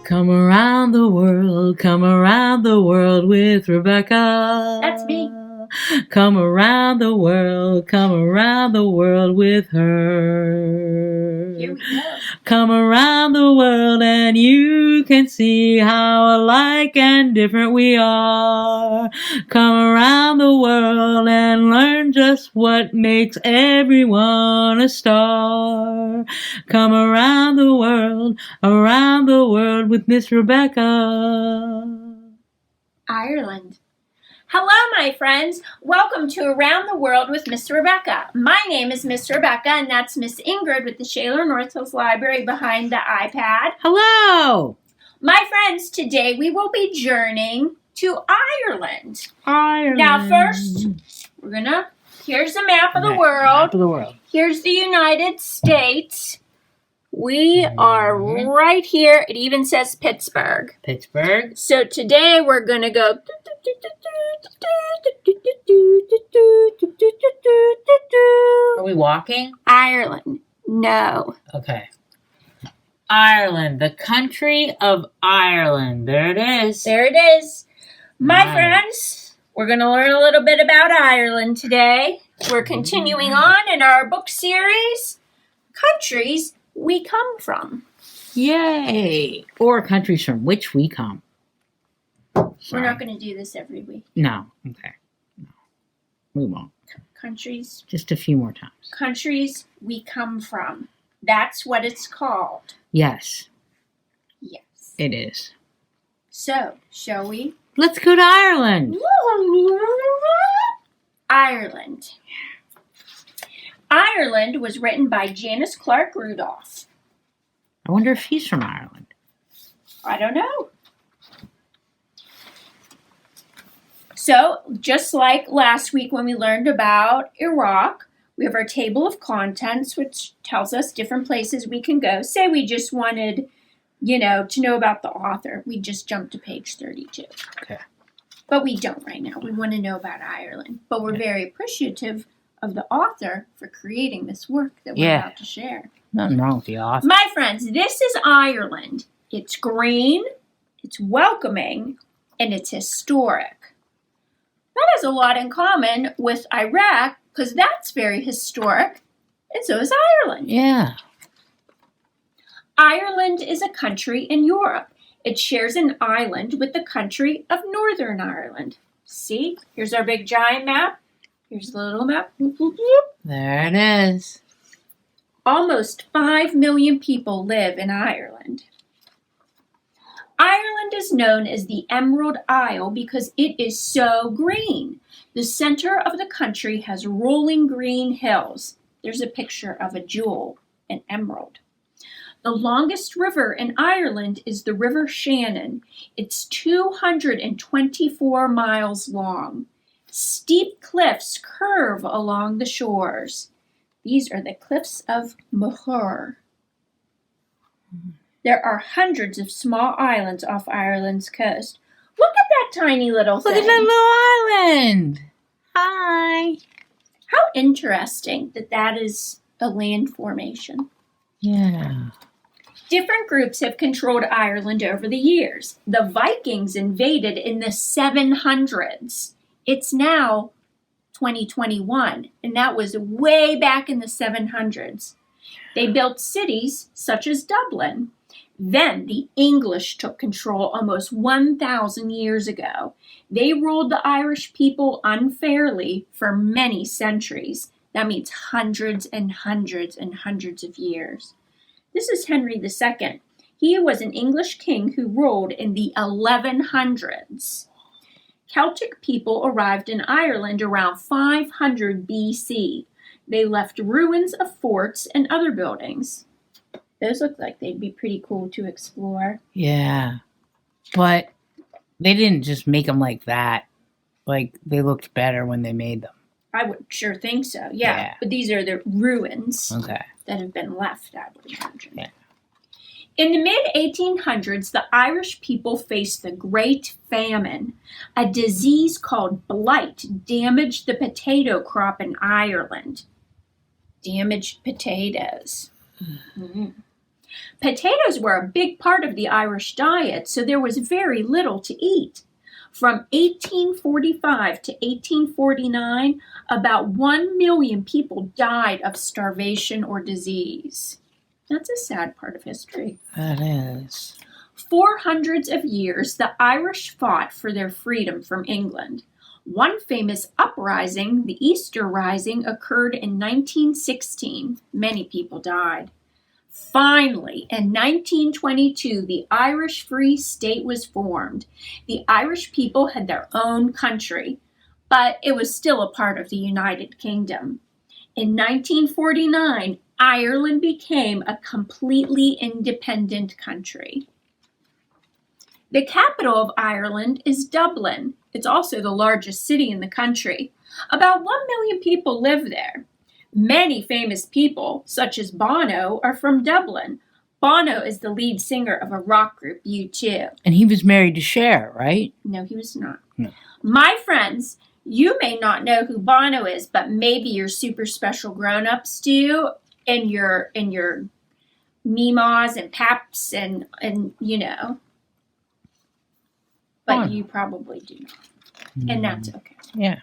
Come around the world with Rebekah. That's me. Come around the world with her. Here we go. Come around the world and you can see how alike and different we are. Come around the world and learn just what makes everyone a star. Come around the world with Miss Rebekah. Ireland. Hello, my friends. Welcome to Around the World with Miss Rebekah. My name is Miss Rebekah, and that's Miss Ingrid with the Shaler North Hills Library behind the iPad. Hello! My friends, today we will be journeying to Ireland. Ireland. Now, first, here's the map of the world. Map of the world. Here's the United States. We are right here. It even says Pittsburgh. Pittsburgh. So today we're going to go. Are we walking? Ireland. No. Okay. Ireland, the country of Ireland. There it is. There it is. My Nice. friends, we're going to learn a little bit about Ireland today. We're continuing on in our book series, Countries We Come From. Yay! Or countries from which we come. We're not going to do this every week. No. Okay. No. We won't. Countries Just a few more times. we come from. That's what it's called. Yes, Yes. it is. So, shall we? Let's go to Ireland. Ireland. Ireland was written by Janice Clark Rudolph. I wonder if he's from Ireland. I don't know. So, just like last week when we learned about Iraq, we have our table of contents, which tells us different places we can go. Say we just wanted, to know about the author. We just jump to page 32. Okay. But we don't right now. We want to know about Ireland. But we're very appreciative of the author for creating this work that we're about to share. Nothing wrong with the author. My friends, this is Ireland. It's green, it's welcoming, and it's historic. That has a lot in common with Iraq because that's very historic, and so is Ireland. Yeah. Ireland is a country in Europe. It shares an island with the country of Northern Ireland. See, here's our big giant map. Here's the little map. There it is. Almost 5 million people live in Ireland. Ireland is known as the Emerald Isle because it is so green. The center of the country has rolling green hills. There's a picture of a jewel, an emerald. The longest river in Ireland is the River Shannon. It's 224 miles long. Steep cliffs curve along the shores. These are the cliffs of Moher. There are hundreds of small islands off Ireland's coast. Look at that tiny little thing. Look at that little island. Hi. How interesting that is a land formation. Yeah. Different groups have controlled Ireland over the years. The Vikings invaded in the 700s. It's now 2021, and that was way back in the 700s. They built cities such as Dublin. Then the English took control almost 1,000 years ago. They ruled the Irish people unfairly for many centuries. That means hundreds and hundreds and hundreds of years. This is Henry II. He was an English king who ruled in the 1100s. Celtic people arrived in Ireland around 500 BC. They left ruins of forts and other buildings. Those look like they'd be pretty cool to explore. Yeah. But they didn't just make them like that. Like, they looked better when they made them. I would sure think so, yeah. But these are the ruins that have been left, I would imagine. Yeah. In the mid-1800s, the Irish people faced the Great Famine. A disease called blight damaged the potato crop in Ireland. Damaged potatoes. Mm-hmm. Potatoes were a big part of the Irish diet, so there was very little to eat. From 1845 to 1849, about 1 million people died of starvation or disease. That's a sad part of history. That is. For hundreds of years, the Irish fought for their freedom from England. One famous uprising, the Easter Rising, occurred in 1916. Many people died. Finally, in 1922, the Irish Free State was formed. The Irish people had their own country, but it was still a part of the United Kingdom. In 1949, Ireland became a completely independent country. The capital of Ireland is Dublin. It's also the largest city in the country. About 1 million people live there. Many famous people, such as Bono, are from Dublin. Bono is the lead singer of a rock group, U2. And he was married to Cher, right? No, he was not. No. My friends, you may not know who Bono is, but maybe your super special grown-ups do, and your Meemaws and Paps and you know. But Bono. you probably do not. And that's okay. Yeah.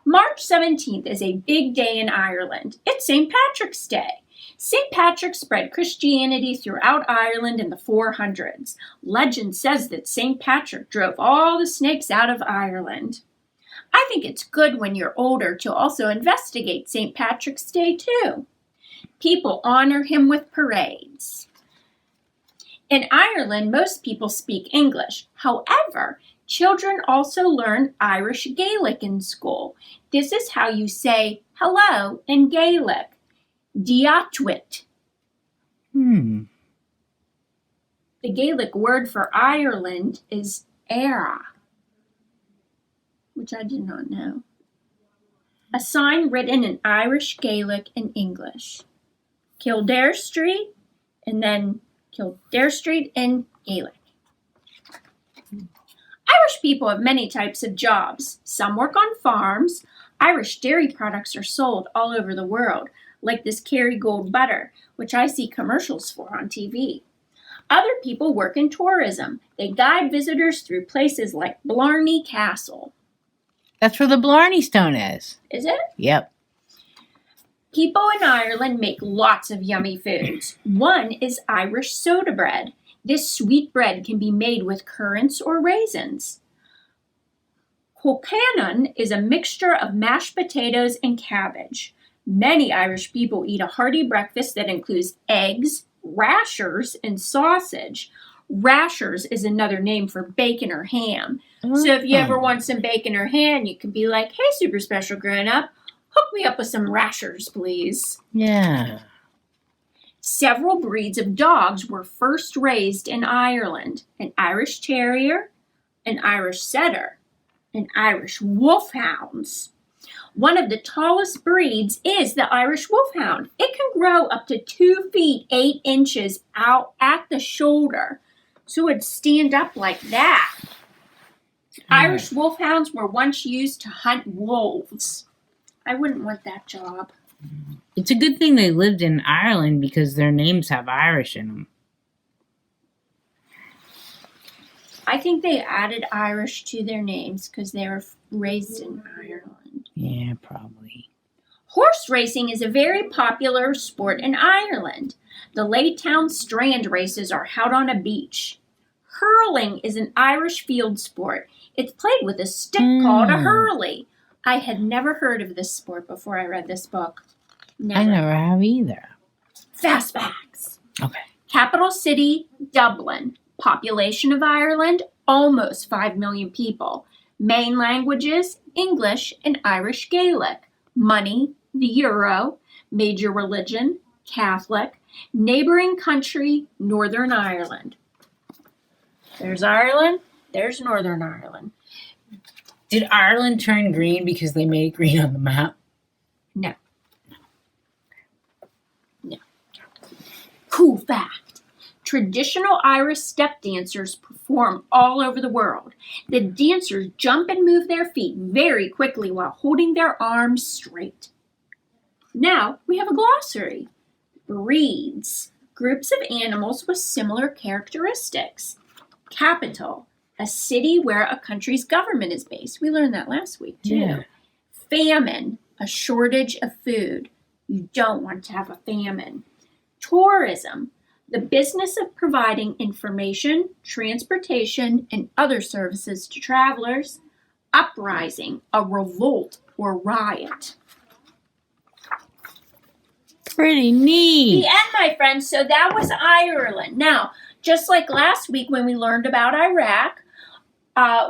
March 17th is a big day in Ireland. It's St. Patrick's Day. St. Patrick spread Christianity throughout Ireland in the 400s. Legend says that St. Patrick drove all the snakes out of Ireland. I think it's good when you're older to also investigate St. Patrick's Day too. People honor him with parades. In Ireland, most people speak English. However, children also learn Irish Gaelic in school. This is how you say hello in Gaelic. Diatwit. Hmm. The Gaelic word for Ireland is Era, which I did not know. A sign written in Irish Gaelic and English. Kildare Street, and then Kildare Street in Gaelic. Irish people have many types of jobs. Some work on farms. Irish dairy products are sold all over the world, like this Kerrygold butter, which I see commercials for on TV. Other people work in tourism. They guide visitors through places like Blarney Castle. That's where the Blarney Stone is. Is it? Yep. People in Ireland make lots of yummy foods. One is Irish soda bread. This sweet bread can be made with currants or raisins. Colcannon is a mixture of mashed potatoes and cabbage. Many Irish people eat a hearty breakfast that includes eggs, rashers, and sausage. Rashers is another name for bacon or ham. So if you ever want some bacon or ham, you can be like, hey, super special grown-up, hook me up with some rashers, please. Yeah. Several breeds of dogs were first raised in Ireland. An Irish Terrier, an Irish Setter, and Irish Wolfhounds. One of the tallest breeds is the Irish Wolfhound. It can grow up to 2 feet 8 inches out at the shoulder. So it'd stand up like that. Irish Wolfhounds were once used to hunt wolves. I wouldn't want that job. It's a good thing they lived in Ireland because their names have Irish in them. I think they added Irish to their names because they were raised in Ireland. Yeah, probably. Horse racing is a very popular sport in Ireland. The Laytown Strand races are held on a beach. Hurling is an Irish field sport. It's played with a stick called a hurley. I had never heard of this sport before I read this book. I never have either. Fast facts. Okay. Capital city, Dublin. Population of Ireland, almost 5 million people. Main languages, English and Irish Gaelic. Money, the euro. Major religion, Catholic. Neighboring country, Northern Ireland. There's Ireland, there's Northern Ireland. Did Ireland turn green because they made it green on the map? No. No. Cool fact. Traditional Irish step dancers perform all over the world. The dancers jump and move their feet very quickly while holding their arms straight. Now we have a glossary. Breeds. Groups of animals with similar characteristics. Capital, a city where a country's government is based. We learned that last week, too. Yeah. Famine, a shortage of food. You don't want to have a famine. Tourism, the business of providing information, transportation, and other services to travelers. Uprising, a revolt or riot. Pretty neat. The end, my friends. So that was Ireland. Now, just like last week when we learned about Iraq,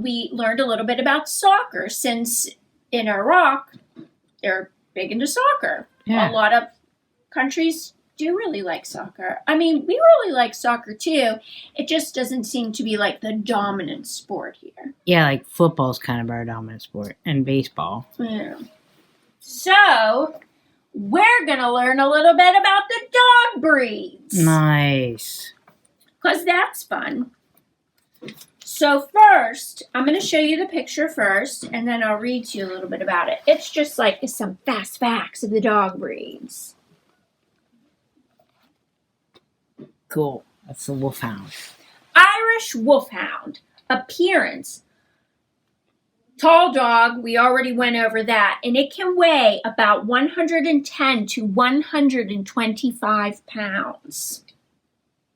we learned a little bit about soccer, since in Iraq, they're big into soccer. Yeah. A lot of countries do really like soccer. I mean, we really like soccer too. It just doesn't seem to be like the dominant sport here. Yeah, like football's kind of our dominant sport, and baseball. Yeah. So, we're going to learn a little bit about the dog breeds. Nice. Because that's fun. So first, I'm going to show you the picture first, and then I'll read to you a little bit about it. It's just like some fast facts of the dog breeds. Cool. That's the wolfhound. Irish Wolfhound. Appearance. Tall dog, we already went over that, and it can weigh about 110 to 125 pounds.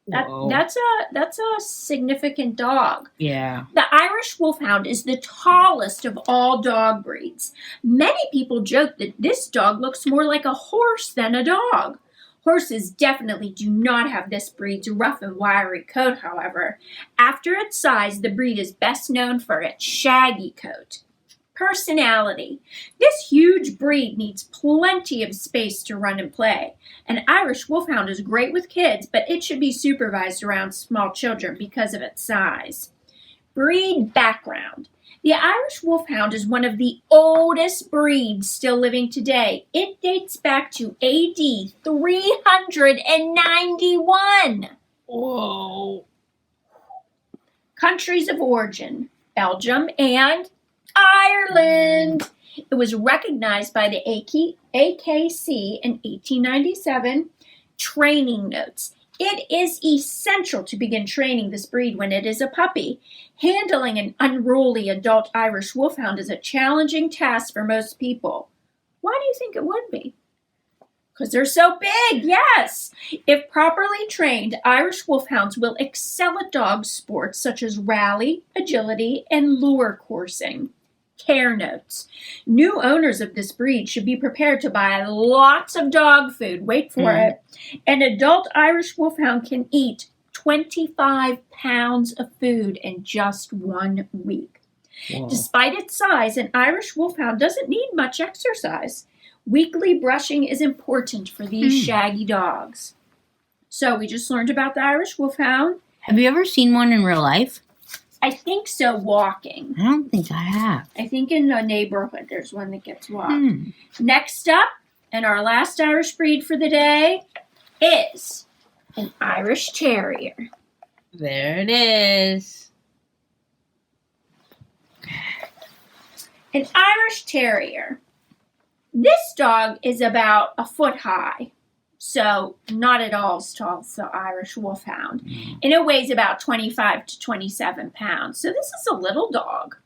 That's a significant dog. Yeah. The Irish Wolfhound is the tallest of all dog breeds. Many people joke that this dog looks more like a horse than a dog. Horses definitely do not have this breed's rough and wiry coat, however. After its size, the breed is best known for its shaggy coat. Personality. This huge breed needs plenty of space to run and play. An Irish Wolfhound is great with kids, but it should be supervised around small children because of its size. Breed background. The Irish Wolfhound is one of the oldest breeds still living today. It dates back to AD 391. Whoa. Countries of origin, Belgium and Ireland. It was recognized by the AKC in 1897. Training notes. It is essential to begin training this breed when it is a puppy. Handling an unruly adult Irish Wolfhound is a challenging task for most people. Why do you think it would be? Because they're so big, yes! If properly trained, Irish Wolfhounds will excel at dog sports such as rally, agility, and lure coursing. Care notes. New owners of this breed should be prepared to buy lots of dog food. Wait for it. An adult Irish Wolfhound can eat 25 pounds of food in just 1 week. Whoa. Despite its size, an Irish Wolfhound doesn't need much exercise. Weekly brushing is important for these shaggy dogs. So we just learned about the Irish Wolfhound. Have you ever seen one in real life? I think so, walking. I don't think I have. I think in the neighborhood there's one that gets walked. Next up, and our last Irish breed for the day, is an Irish Terrier. There it is. An Irish Terrier. This dog is about a foot high, so not at all as tall as the Irish Wolfhound. And it weighs about 25 to 27 pounds. So this is a little dog.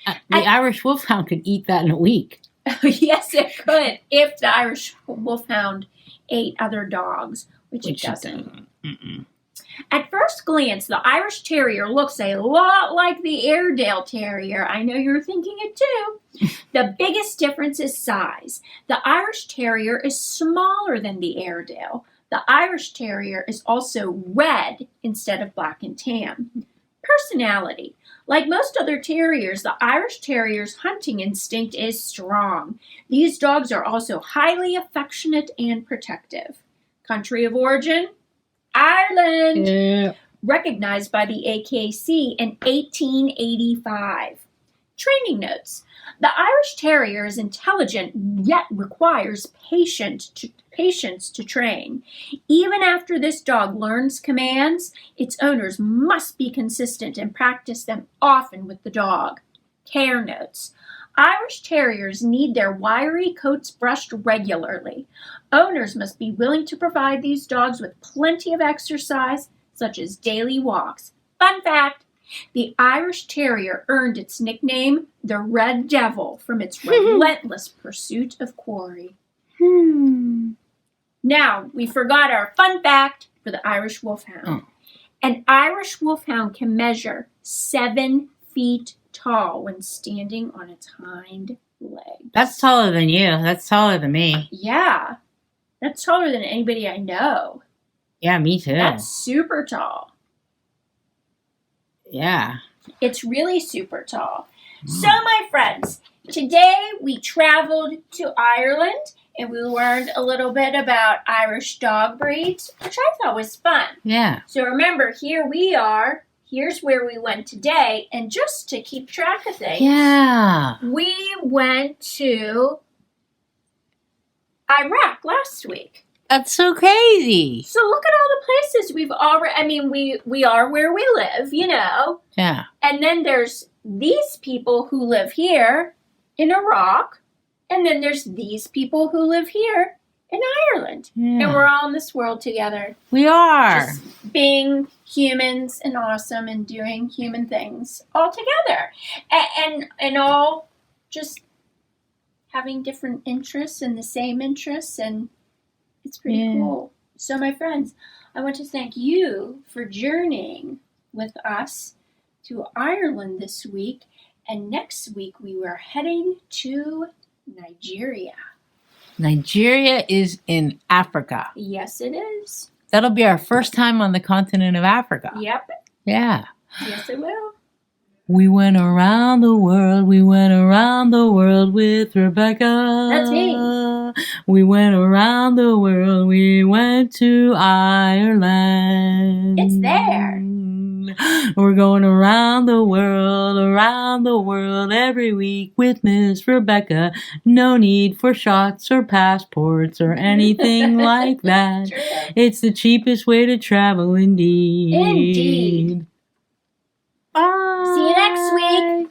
The Irish Wolfhound could eat that in a week. Yes, it could, if the Irish Wolfhound ate other dogs, which it doesn't. At first glance, the Irish Terrier looks a lot like the Airedale Terrier. I know you're thinking it too. The biggest difference is size. The Irish Terrier is smaller than the Airedale. The Irish Terrier is also red instead of black and tan. Personality. Like most other terriers, the Irish Terrier's hunting instinct is strong. These dogs are also highly affectionate and protective. Country of origin? Ireland. Yeah. Recognized by the AKC in 1885. Training notes. The Irish Terrier is intelligent yet requires patience to train. Even after this dog learns commands, its owners must be consistent and practice them often with the dog. Care notes. Irish Terriers need their wiry coats brushed regularly. Owners must be willing to provide these dogs with plenty of exercise, such as daily walks. Fun fact, the Irish Terrier earned its nickname, the Red Devil, from its relentless pursuit of quarry. Now, we forgot our fun fact for the Irish Wolfhound. An Irish Wolfhound can measure 7 feet tall when standing on its hind legs. That's taller than you. That's taller than me. Yeah, that's taller than anybody I know. Yeah, me too. That's super tall. Yeah. It's really super tall. So, my friends, today we traveled to Ireland and we learned a little bit about Irish dog breeds, which I thought was fun. Yeah. So remember, here we are. Here's where we went today. And just to keep track of things, we went to Iraq last week. That's so crazy. So look at all the places we've already, I mean, we are where we live, you know. Yeah. And then there's these people who live here in Iraq. And then there's these people who live here in Ireland. Yeah. And we're all in this world together. We are. Just being humans and awesome and doing human things all together. And all just having different interests and the same interests. And it's pretty cool. So, my friends, I want to thank you for journeying with us to Ireland this week. And next week we were heading to Nigeria. Nigeria is in Africa. Yes, it is. That'll be our first time on the continent of Africa. Yep. Yeah. Yes, it will. We went around the world. We went around the world with Rebekah. That's me. We went around the world. We went to Ireland. It's there. We're going around the world every week with Miss Rebekah. No need for shots or passports or anything like that. True. It's the cheapest way to travel indeed. Indeed. Bye. See you next week.